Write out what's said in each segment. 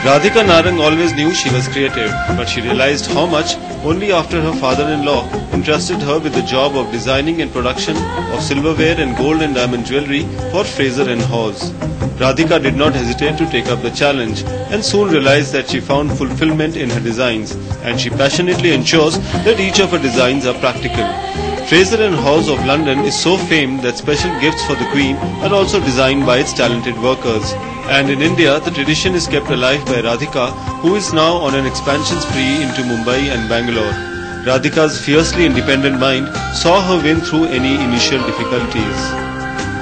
Radhika Narang always knew she was creative, but she realized how much only after her father-in-law entrusted her with the job of designing and production of silverware and gold and diamond jewellery for Frazer and Haws. Radhika did not hesitate to take up the challenge and soon realized that she found fulfillment in her designs, and she passionately ensures that each of her designs are practical. Frazer and Haws of London is so famed that special gifts for the Queen are also designed by its talented workers. And in India, the tradition is kept alive by Radhika, who is now on an expansion spree into Mumbai and Bangalore. Radhika's fiercely independent mind saw her win through any initial difficulties.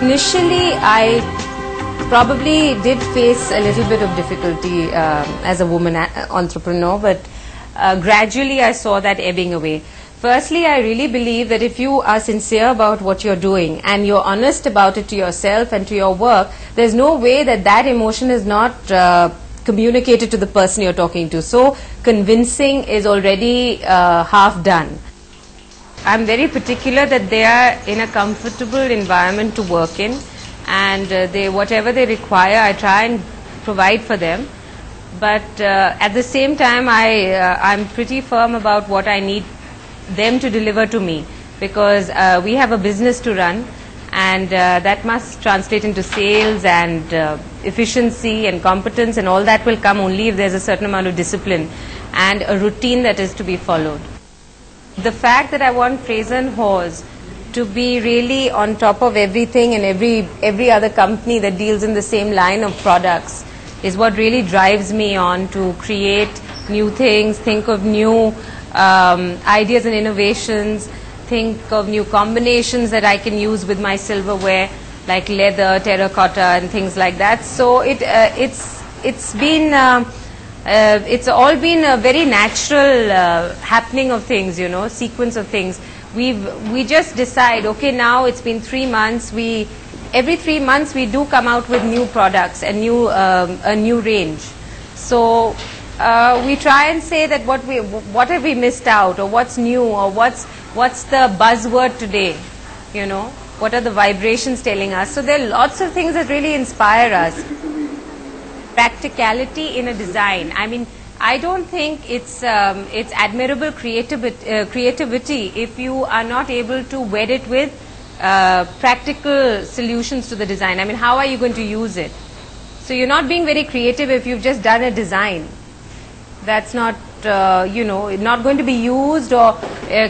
Initially, I probably did face a little bit of difficulty as a woman entrepreneur, but gradually I saw that ebbing away. Firstly, I really believe that if you are sincere about what you're doing and you're honest about it to yourself and to your work, there's no way that that emotion is not communicated to the person you're talking to. So convincing is already half done. I'm very particular that they are in a comfortable environment to work in, and whatever they require, I try and provide for them. But at the same time, I'm pretty firm about what I need them to deliver to me, because we have a business to run, and that must translate into sales and efficiency and competence, and all that will come only if there's a certain amount of discipline and a routine that is to be followed. The fact that I want Frazer and Haws to be really on top of everything and every other company that deals in the same line of products is what really drives me on to create new things, think of new ideas and innovations, think of new combinations that I can use with my silverware, like leather, terracotta, and things like that. So it's all been a very natural happening of things, you know, sequence of things. We just decide, okay, now it's been 3 months. Every 3 months we do come out with new products and a new range. So we try and say that what have we missed out, or what's new, or what's the buzzword today, you know, what are the vibrations telling us. So there are lots of things that really inspire us. Practicality in a design. I mean, I don't think it's admirable creativity if you are not able to wed it with practical solutions to the design. I mean, how are you going to use it? So you're not being very creative if you've just done a design that's not, not going to be used or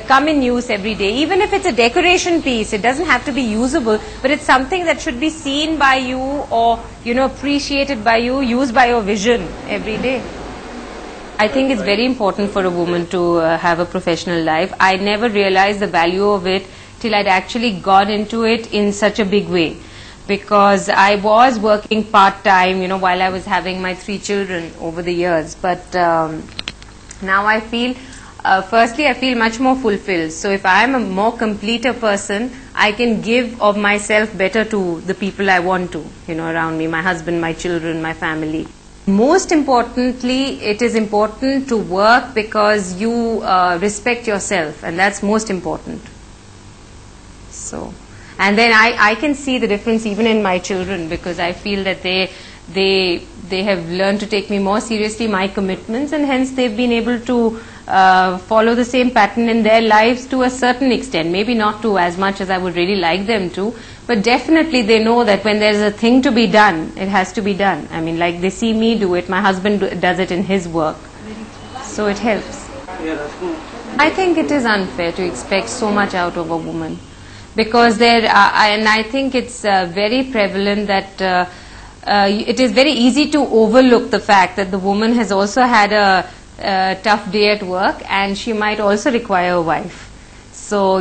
come in use every day. Even if it's a decoration piece, it doesn't have to be usable, but it's something that should be seen by you, or, appreciated by you, used by your vision every day. I think it's very important for a woman to have a professional life. I never realized the value of it till I'd actually gone into it in such a big way. Because I was working part-time, while I was having my 3 children over the years. But now I feel, firstly, I feel much more fulfilled. So if I am a more completer person, I can give of myself better to the people I want to, around me, my husband, my children, my family. Most importantly, it is important to work because you respect yourself, and that's most important. So. And then I can see the difference even in my children, because I feel that they have learned to take me more seriously, my commitments, and hence they've been able to follow the same pattern in their lives to a certain extent. Maybe not to as much as I would really like them to, but definitely they know that when there's a thing to be done, it has to be done. I mean, like they see me do it, my husband does it in his work, so it helps. I think it is unfair to expect so much out of a woman. Because and I think it's very prevalent that it is very easy to overlook the fact that the woman has also had a tough day at work, and she might also require a wife. So,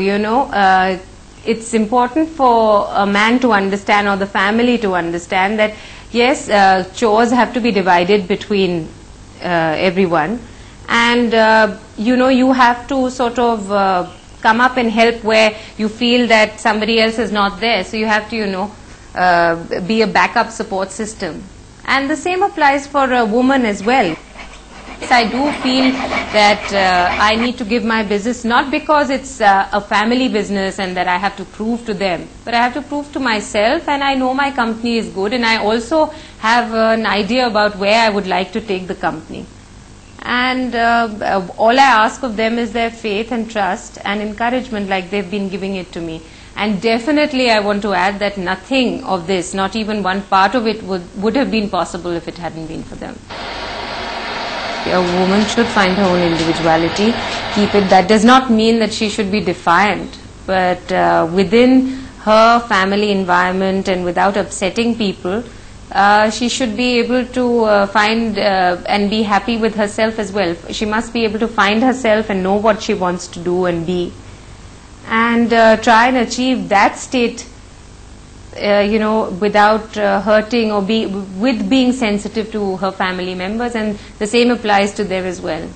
it's important for a man to understand, or the family to understand, that yes, chores have to be divided between everyone, and you have to sort of come up and help where you feel that somebody else is not there. So you have to, be a backup support system. And the same applies for a woman as well. So I do feel that I need to give my business, not because it's a family business and that I have to prove to them, but I have to prove to myself, and I know my company is good, and I also have an idea about where I would like to take the company. And all I ask of them is their faith and trust and encouragement, like they've been giving it to me. And definitely I want to add that nothing of this, not even one part of it, would have been possible if it hadn't been for them. A woman should find her own individuality, keep it. That does not mean that she should be defiant, but within her family environment and without upsetting people, she should be able to find and be happy with herself as well. She must be able to find herself and know what she wants to do and be, and try and achieve that state, without hurting or with being sensitive to her family members, and the same applies to them as well.